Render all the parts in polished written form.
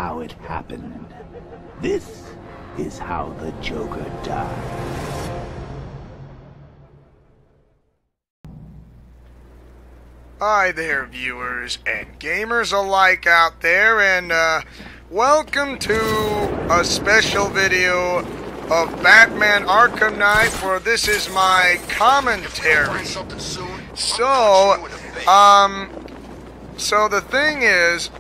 how it happened. This is how the Joker died. Hi there, viewers and gamers alike out there, and welcome to a special video of Batman Arkham Knight, where this is my commentary. So the thing is,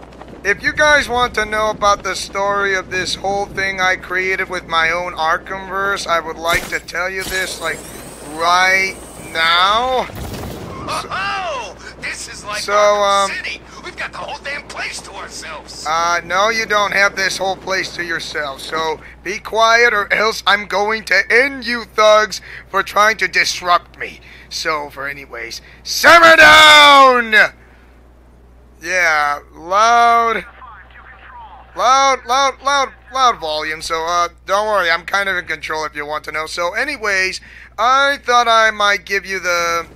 if you guys want to know about the story of this whole thing I created with my own Arkhamverse, I would like to tell you this, like, right now. This is like Gotham City. We've got the whole damn place to ourselves. No, you don't have this whole place to yourself. So be quiet, or else I'm going to end you thugs for trying to disrupt me. So, for anyways, simmer down. Yeah, loud volume. So, don't worry, I'm kind of in control if you want to know. So, anyways, I thought I might give you the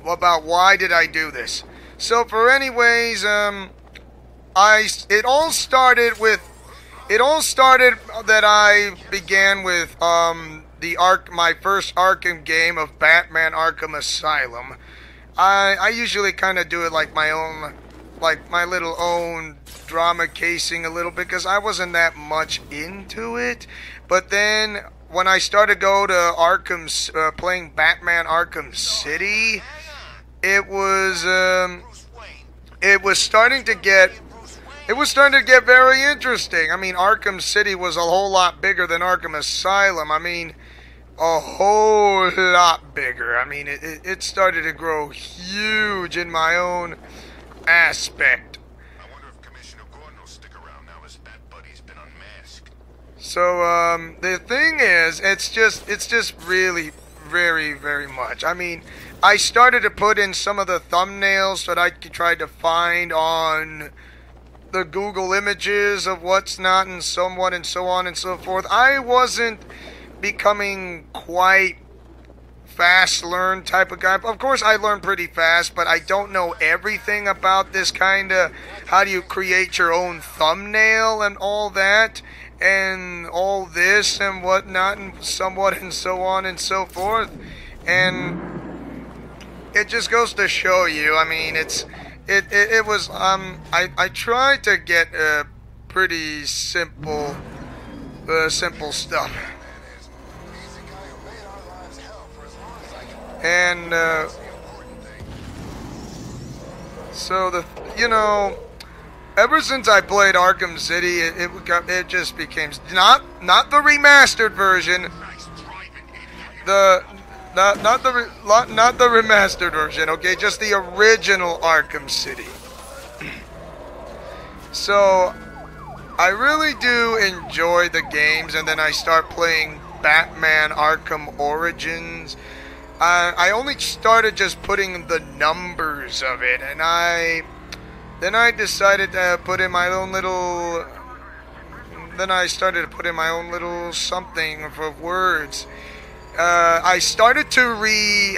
about why did I do this. So for anyways, it all started that I began with my first Arkham game of Batman Arkham Asylum. I usually kind of do it like my own, like my little own drama casing a little bit, because I wasn't that much into it. But then when I started go to playing Batman Arkham City, it was starting to get very interesting. I mean, Arkham City was a whole lot bigger than Arkham Asylum. I mean, a whole lot bigger. I mean, it started to grow huge in my own aspect. I wonder if Commissioner Gordon will stick around now as Bat Buddy's been unmasked. So, the thing is, it's just really very, very much. I mean, I started to put in some of the thumbnails that I tried to find on the Google images of what's not and somewhat and so on and so forth. I wasn't becoming quite fast learn type of guy. Of course, I learn pretty fast, but I don't know everything about this kind of how do you create your own thumbnail and all that and all this and whatnot and somewhat and so on and so forth. And it just goes to show you, I mean, it was, I tried to get pretty simple stuff. And, so ever since I played Arkham City, it just became, not the remastered version, not the remastered version, okay? Just the original Arkham City. So, I really do enjoy the games, and then I start playing Batman Arkham Origins. I only started just putting the numbers of it, and then I decided to put in my own little, then I started to put in my own little something for words. I started to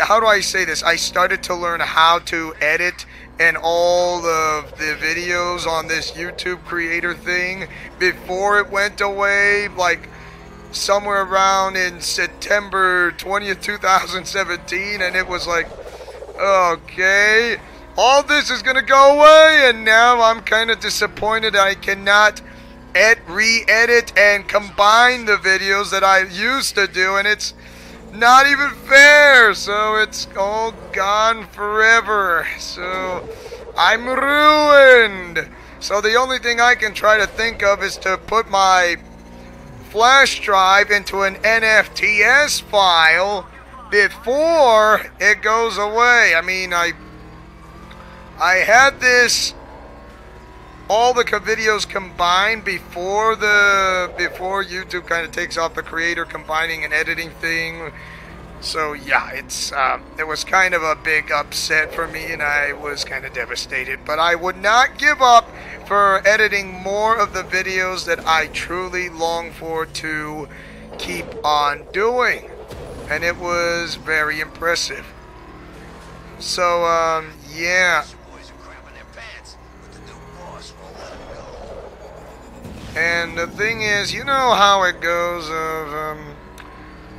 how do I say this? I started to learn how to edit and all of the videos on this YouTube creator thing before it went away, like somewhere around in September 20th, 2017, and it was like, okay, all this is gonna go away, and now I'm kind of disappointed I cannot re-edit and combine the videos that I used to do, and it's not even fair, so it's all gone forever, so I'm ruined. So the only thing I can try to think of is to put my flash drive into an NFTS file before it goes away. I mean, I had this, all the videos combined before YouTube kind of takes off the creator combining and editing thing. So yeah, it was kind of a big upset for me, and I was kind of devastated. But I would not give up for editing more of the videos that I truly long for to keep on doing, and it was very impressive. So yeah. And the thing is, you know how it goes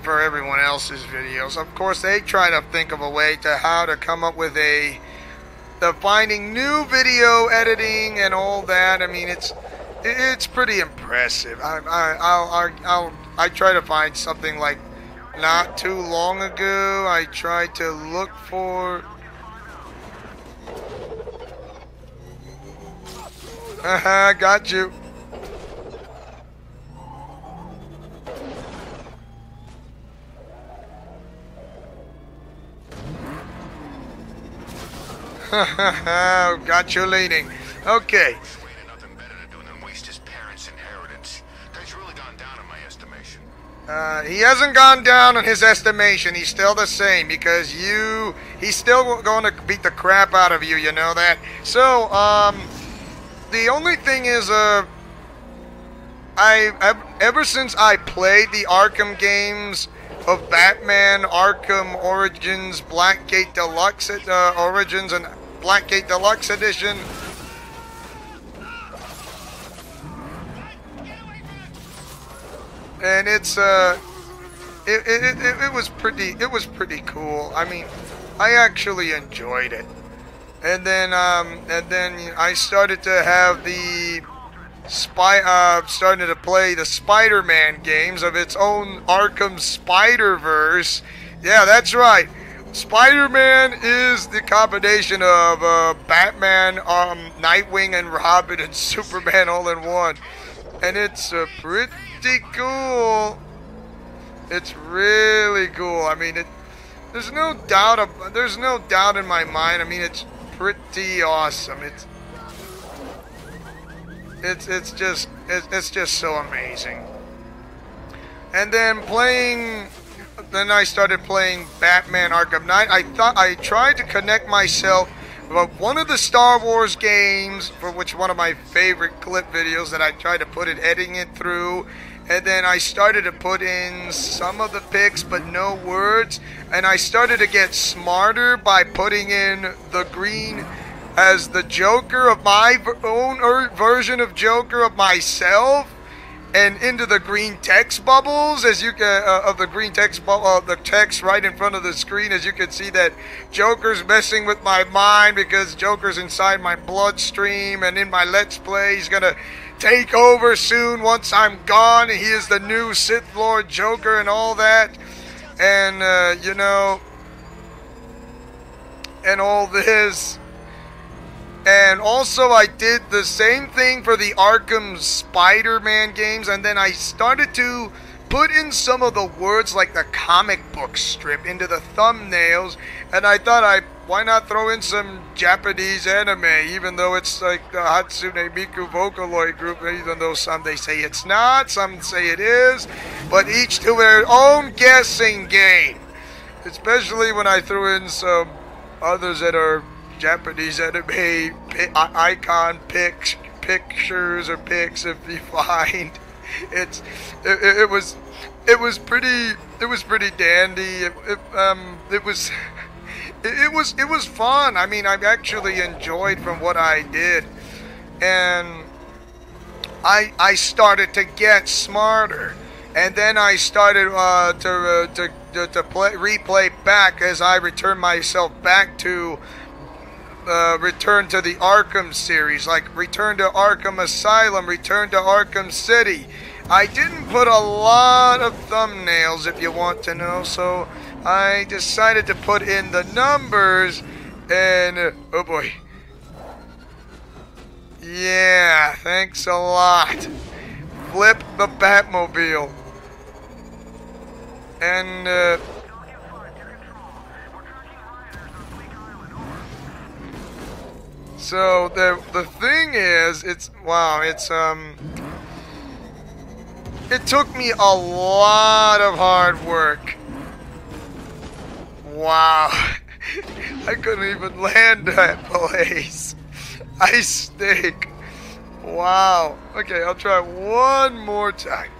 for everyone else's videos. Of course, they try to think of a way to how to come up with the finding new video editing and all that. I mean, it's pretty impressive. I try to find something like not too long ago. I tried to look for. Haha, got you. Got you leaning. Okay. Nothing better to do than waste his parents' inheritance. Guy's really gone down in my estimation. He hasn't gone down in his estimation. He's still the same because he's still going to beat the crap out of you. You know that. So, the only thing is, ever since I played the Arkham games of Batman Arkham Origins, Blackgate Deluxe Origins, and Blackgate Deluxe Edition. And it's it was pretty cool. I mean, I actually enjoyed it. And then I started to have started to play the Spider-Man games of its own Arkham Spider-Verse. Yeah, that's right. Spider-Man is the combination of Batman, Nightwing, and Robin, and Superman all in one. And it's pretty cool. It's really cool. I mean, there's no doubt in my mind. I mean, it's pretty awesome. It's just so amazing. And then I started playing Batman Arkham Knight. I tried to connect myself with one of the Star Wars games, for which one of my favorite clip videos that I tried to put it, editing it through. And then I started to put in some of the pics, but no words. And I started to get smarter by putting in the green as the Joker of my own version of Joker of myself, and into the green text bubbles, as you can of the green text bubble, the text right in front of the screen, as you can see that Joker's messing with my mind because Joker's inside my bloodstream, and in my Let's Play, he's gonna take over soon once I'm gone. He is the new Sith Lord Joker and all that, and you know, and all this. And also I did the same thing for the Arkham Spider-Man games, and then I started to put in some of the words like the comic book strip into the thumbnails, and I thought why not throw in some Japanese anime, even though it's like the Hatsune Miku Vocaloid group, even though some they say it's not, some say it is, but each to their own guessing game. Especially when I threw in some others that are Japanese anime icon pictures or pics, if you find it was pretty dandy. It was fun. I mean, I actually enjoyed from what I did, and I started to get smarter, and then I started to replay back as I returned myself back to. Return to the Arkham series, like Return to Arkham Asylum, Return to Arkham City. I didn't put a lot of thumbnails, if you want to know, so I decided to put in the numbers, and oh boy. Yeah, thanks a lot. Flip the Batmobile. And so the thing is, it took me a lot of hard work. Wow. I couldn't even land that place. I stink. Wow. Okay, I'll try one more time.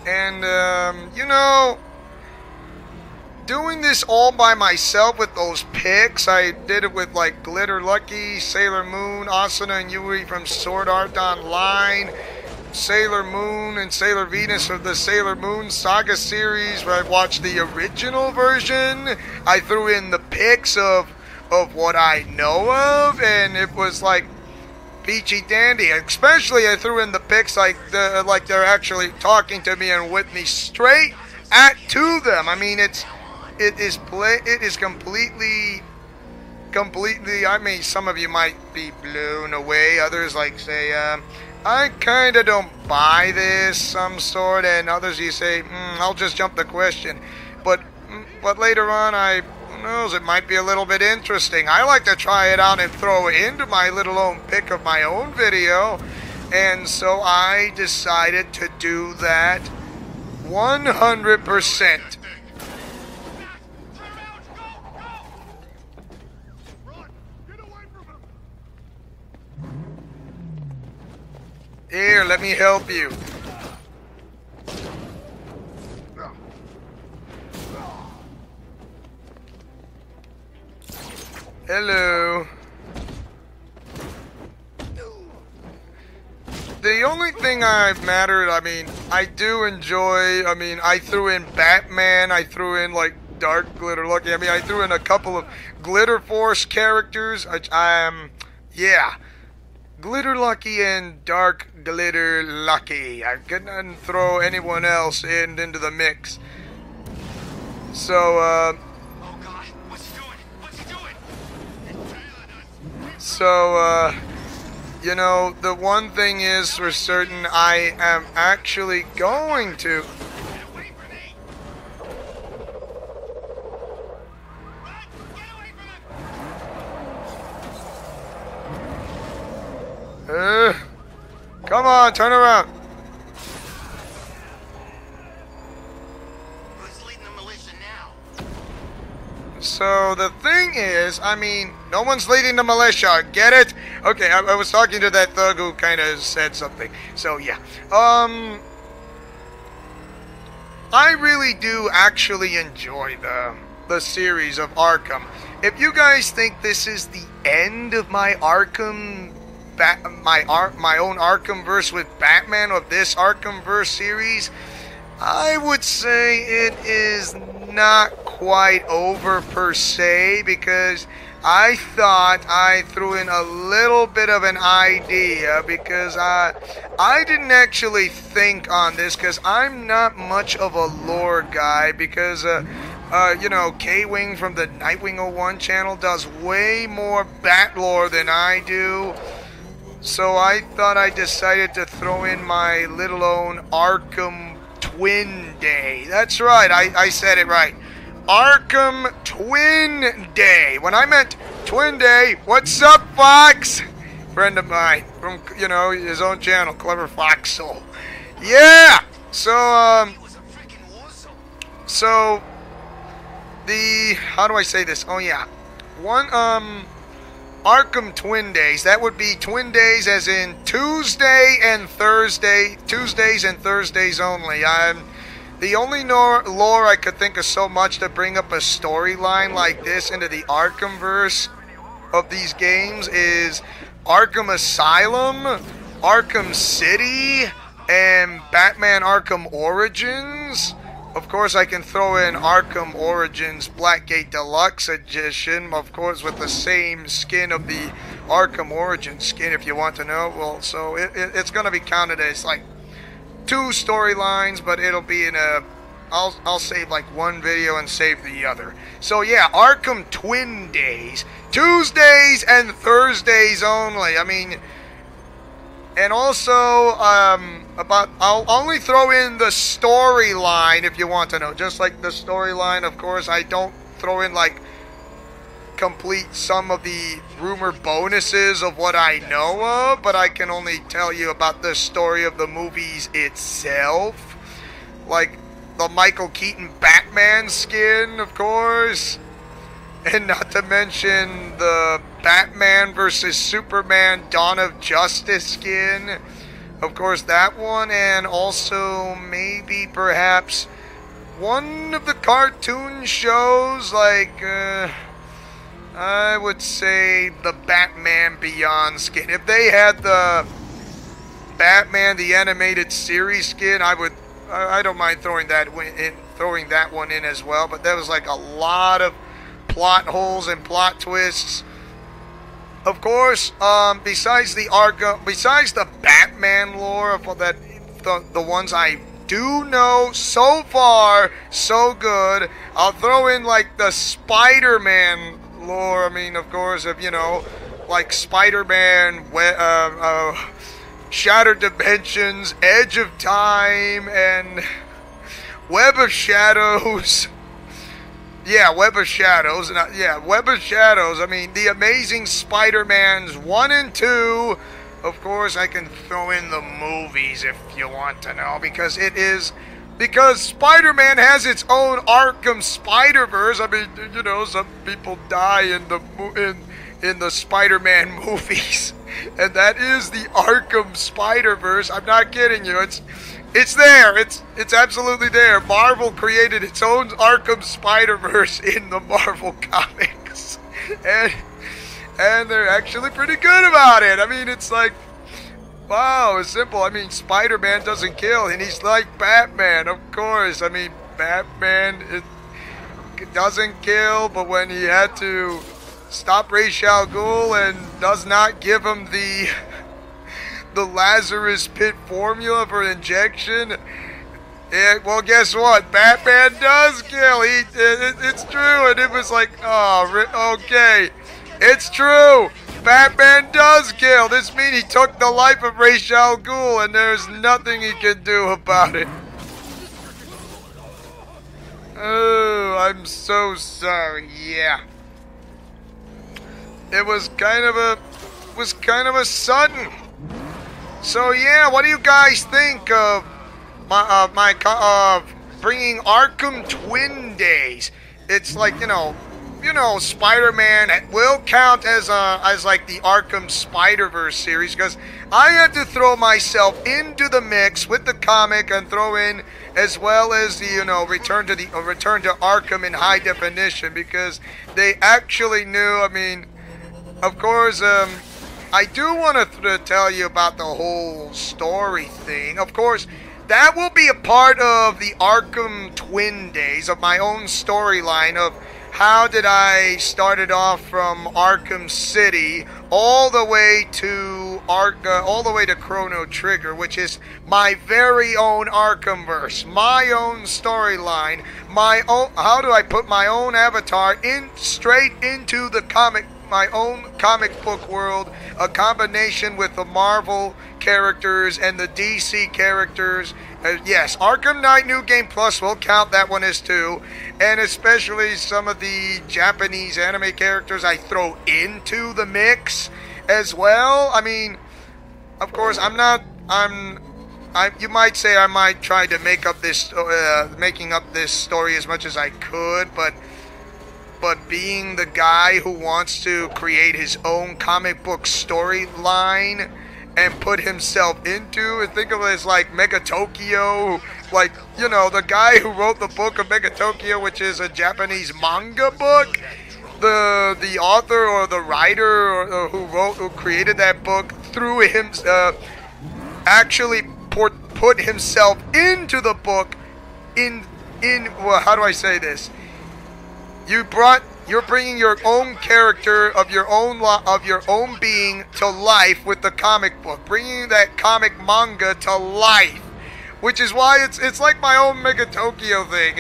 And you know, doing this all by myself with those pics. I did it with like Glitter Lucky, Sailor Moon, Asuna and Yuri from Sword Art Online, Sailor Moon and Sailor Venus of the Sailor Moon Saga series, where I watched the original version. I threw in the pics of what I know of, and it was like peachy dandy. Especially I threw in the pics like they're actually talking to me and with me straight to them. I mean, it is completely. I mean, some of you might be blown away. Others like say, I kind of don't buy this, some sort, and others you say, I'll just jump the question. But later on, who knows, it might be a little bit interesting. I like to try it out and throw it into my little own pic of my own video, and so I decided to do that 100%. Here, let me help you. Hello. The only thing I've mattered, I mean, I do enjoy, I mean, I threw in Batman, I threw in, like, Dark Glitter Lucky, I mean, I threw in a couple of Glitter Force characters, yeah. Glitter Lucky and Dark Glitter Lucky. I couldn't throw anyone else into the mix. So, Oh God, what's he doing? What's he doing? So, you know, the one thing is for certain, I am actually going to... Get away from me! Run! Get away from him! Come on, turn around. Who's leading the militia now? So the thing is, I mean, no one's leading the militia, get it? Okay, I was talking to that thug who kind of said something. So yeah, I really do actually enjoy the series of Arkham. If you guys think this is the end of my Arkham, my own Arkhamverse with Batman, of this Arkhamverse series, I would say it is not quite over per se, because I thought I threw in a little bit of an idea, because I didn't actually think on this, because I'm not much of a lore guy, because you know, K-Wing from the Nightwing 01 channel does way more bat lore than I do. So I thought I decided to throw in my little own Arkham Twin Day. That's right, I said it right. Arkham Twin Day. When I meant Twin Day, what's up, Fox? Friend of mine from, you know, his own channel, Clever Fox Soul. Yeah! So, how do I say this? Oh, yeah. Arkham Twin Days. That would be Twin Days as in Tuesday and Thursday. Tuesdays and Thursdays only. The only lore I could think of so much to bring up a storyline like this into the Arkhamverse of these games is Arkham Asylum, Arkham City, and Batman Arkham Origins. Of course, I can throw in Arkham Origins Blackgate Deluxe Edition, of course, with the same skin of the Arkham Origins skin, if you want to know. Well, so it's going to be counted as, like, 2 storylines, but it'll be in a... I'll save, like, one video and save the other. So, yeah, Arkham Twin Days. Tuesdays and Thursdays only. I mean... And also, I'll only throw in the storyline if you want to know. Just like the storyline, of course, I don't throw in, like, complete some of the rumor bonuses of what I know of, but I can only tell you about the story of the movies itself. Like, the Michael Keaton Batman skin, of course. And not to mention the Batman vs. Superman Dawn of Justice skin. Of course, that one. And also maybe perhaps one of the cartoon shows, like, I would say the Batman Beyond skin. If they had the Batman the Animated Series skin, I don't mind throwing that one in as well. But there was like a lot of plot holes and plot twists. Of course, besides the Batman lore of that, the ones I do know so far, so good. I'll throw in like the Spider-Man lore. I mean, of course, if you know, like Spider-Man, Shattered Dimensions, Edge of Time, and Web of Shadows. Yeah, Web of Shadows. Web of Shadows. I mean, the Amazing Spider-Mans 1 and 2. Of course, I can throw in the movies if you want to know, because Spider-Man has its own Arkham Spider-Verse. I mean, you know, some people die in the Spider-Man movies, and that is the Arkham Spider-Verse. I'm not kidding you. It's there. It's absolutely there. Marvel created its own Arkham Spider-Verse in the Marvel comics, and they're actually pretty good about it. I mean, it's like, wow, it's simple. I mean, Spider-Man doesn't kill, and he's like Batman, of course. I mean, Batman doesn't kill, but when he had to stop Ra's al Ghul and does not give him the Lazarus Pit formula for injection, well, guess what? Batman does kill. It's true, and it was like, oh, okay. It's true. Batman does kill. This means he took the life of Ra's al Ghul, and there's nothing he can do about it. Oh, I'm so sorry. Yeah. It was kind of a sudden. So yeah, what do you guys think of bringing Arkham Twin Days? It's like, you know, Spider-Man will count as like the Arkham Spider-Verse series, because I had to throw myself into the mix with the comic and throw in as well as the, you know, return to Arkham in high definition, because they actually knew. I mean, of course, I do want to tell you about the whole story thing. Of course, that will be a part of the Arkham Twin Days, of my own storyline of how did I started off from Arkham City all the way to Chrono Trigger, which is my very own Arkhamverse, my own storyline, my own. How do I put my own avatar straight into the my own comic book world, a combination with the Marvel characters and the DC characters. Yes, Arkham Knight New Game Plus will count that one as two, and especially some of the Japanese anime characters I throw into the mix as well. I mean, of course, you might say I might try to making up this story as much as I could, but being the guy who wants to create his own comic book storyline and put himself into, and think of it as like Mega Tokyo, like, you know, the guy who wrote the book of Mega Tokyo, which is a Japanese manga book, the author or the writer who created that book through him actually put himself into the book well, how do I say this? You're bringing your own character of your own being to life with the comic book, bringing that comic manga to life, which is why it's like my own Mega Tokyo thing.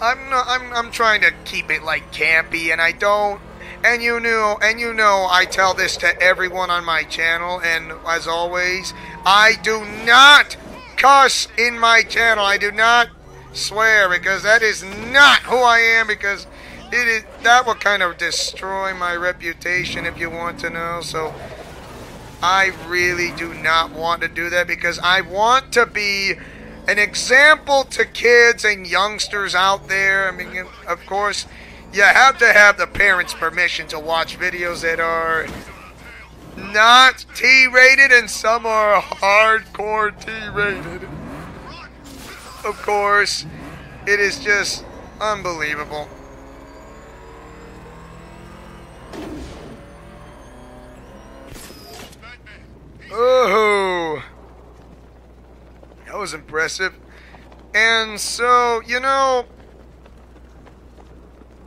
I'm trying to keep it like campy, and I don't, and you know I tell this to everyone on my channel, and as always, I do not cuss in my channel. I do not swear, because that is not who I am, because that will kind of destroy my reputation, if you want to know. So I really do not want to do that, because I want to be an example to kids and youngsters out there. I mean, of course, you have to have the parents' permission to watch videos that are not T-rated, and some are hardcore T-rated. of course. It is just unbelievable. Oh, that was impressive. And so, you know,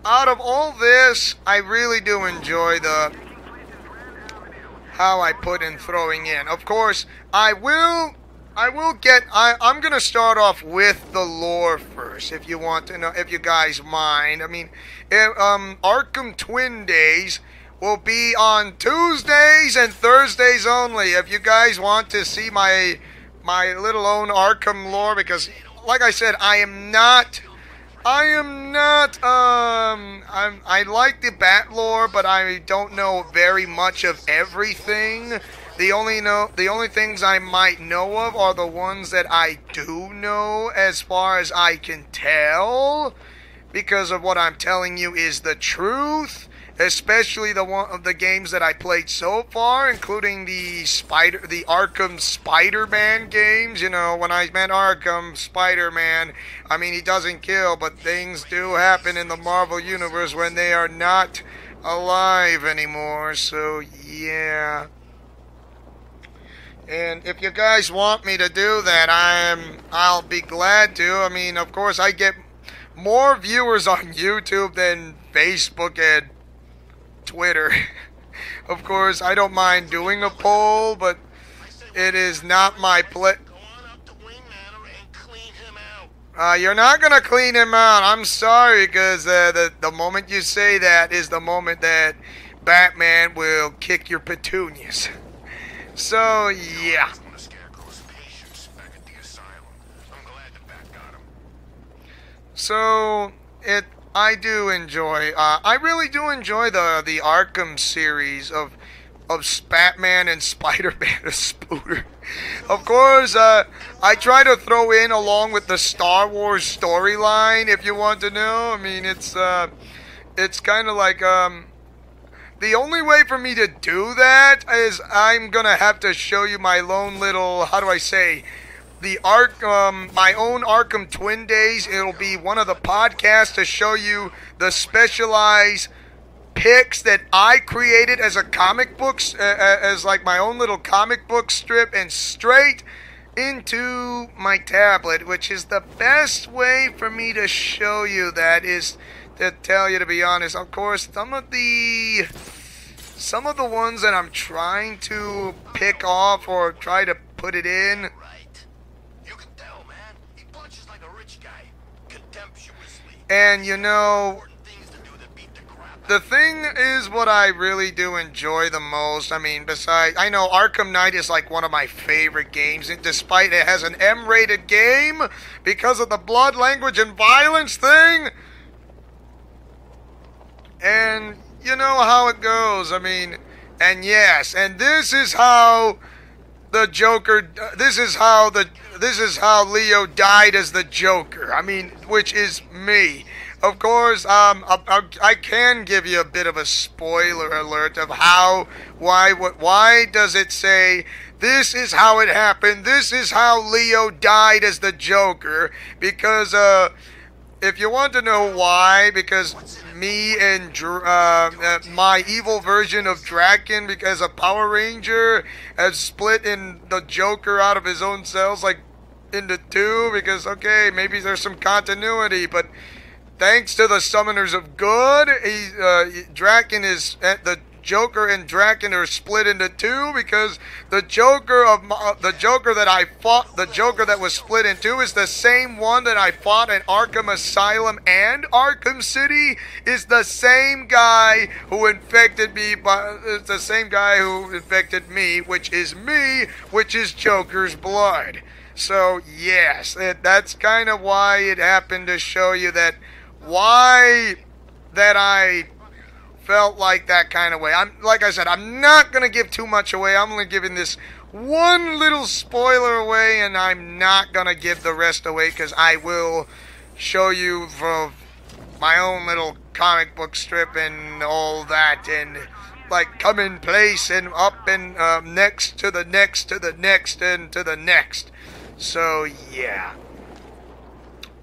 out of all this, I really do enjoy how I put in throwing in. Of course, I'm gonna start off with the lore first, if you want to know, if you guys mind. I mean, Arkham Twin Days will be on Tuesdays and Thursdays only. If you guys want to see my little own Arkham lore, because, like I said, I like the Bat lore, but I don't know very much of everything. The only things I might know of are the ones that I do know, as far as I can tell, because of what I'm telling you is the truth. Especially the one of the games that I played so far, including the Arkham Spider-Man games. You know, when I meant Arkham Spider-Man, I mean he doesn't kill, but things do happen in the Marvel Universe when they are not alive anymore. So yeah. And if you guys want me to do that, I'll be glad to. I mean, of course, I get more viewers on YouTube than Facebook and Twitter. Of course, I don't mind doing a poll, but it is not my you're not gonna clean him out. I'm sorry, because the moment you say that is the moment that Batman will kick your petunias. So yeah. So I do enjoy. I really do enjoy the Arkham series of Batman and Spider-Man and Spooter. Of course, I try to throw in along with the Star Wars storyline, if you want to know. I mean, it's kind of like the only way for me to do that is I'm gonna have to show you my lone little, how do I say, my own Arkham Twin Days. It'll be one of the podcasts to show you the specialized picks that I created as a comic books, as like my own little comic book strip, and straight into my tablet, which is the best way for me to show you that, is to tell you, to be honest. Of course, some of the ones that I'm trying to pick off or try to put it in, and you know, the thing is what I really do enjoy the most. I mean, besides, I know Arkham Knight is like one of my favorite games, despite it has an M-rated game because of the blood, language, and violence thing. And you know how it goes. I mean, and yes, and this is how the Joker, this is how Leo died as the Joker. I mean, which is me. Of course, I can give you a bit of a spoiler alert of why does it say this is how it happened, this is how Leo died as the Joker, because if you want to know why, because me and my evil version of Draken, because a Power Ranger, has split in the Joker out of his own cells, like into two, because okay, maybe there's some continuity, but thanks to the Summoners of Good, Draken is the Joker and Draken are split into two, because the Joker that was split in two is the same one that I fought in Arkham Asylum and Arkham City. Is the same guy who infected me, it's the same guy who infected me, which is Joker's blood. So yes, that's kind of why it happened, to show you that why that I felt like that kind of way. Like I said, I'm not going to give too much away. I'm only giving this one little spoiler away, and I'm not going to give the rest away, because I will show you from my own little comic book strip and all that, and like come in place and up and next to the next to the next and to the next. So yeah.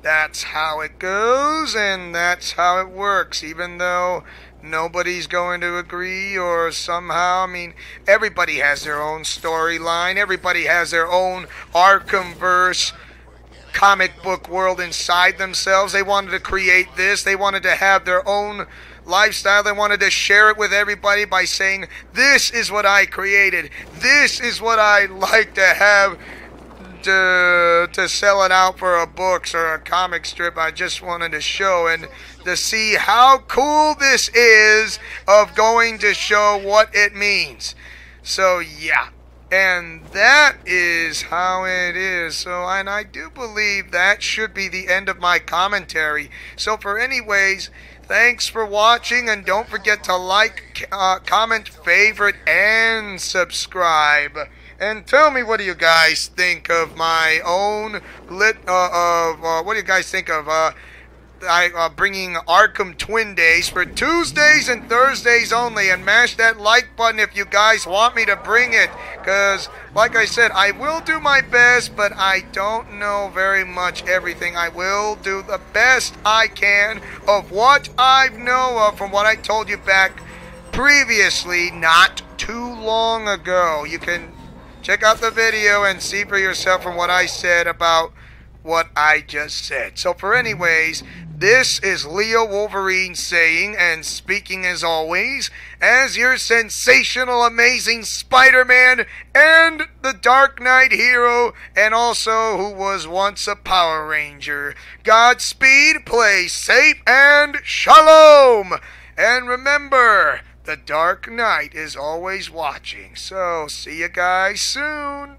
That's how it goes, and that's how it works, even though nobody's going to agree or somehow, I mean, everybody has their own storyline, everybody has their own Arkhamverse comic book world inside themselves. They wanted to create this, they wanted to have their own lifestyle, they wanted to share it with everybody by saying, this is what I created, this is what I like to have to sell it out for a books or a comic strip. I just wanted to show and to see how cool this is of going to show what it means. So yeah, and that is how it is. So, and I do believe that should be the end of my commentary. So for anyways, thanks for watching, and don't forget to like, comment, favorite, and subscribe. And tell me, what do you guys think of my own what do you guys think of bringing Arkham Twin Days for Tuesdays and Thursdays only? And mash that like button if you guys want me to bring it, because like I said, I will do my best, but I don't know very much everything. I will do the best I can of what I know of from what I told you back previously, not too long ago. You can check out the video and see for yourself from what I said about what I just said. So for anyways, this is Leo Wolverine saying and speaking as always as your sensational, amazing Spider-Man and the Dark Knight hero, and also who was once a Power Ranger. Godspeed, play safe, and shalom! And remember, the Dark Knight is always watching. So, see you guys soon.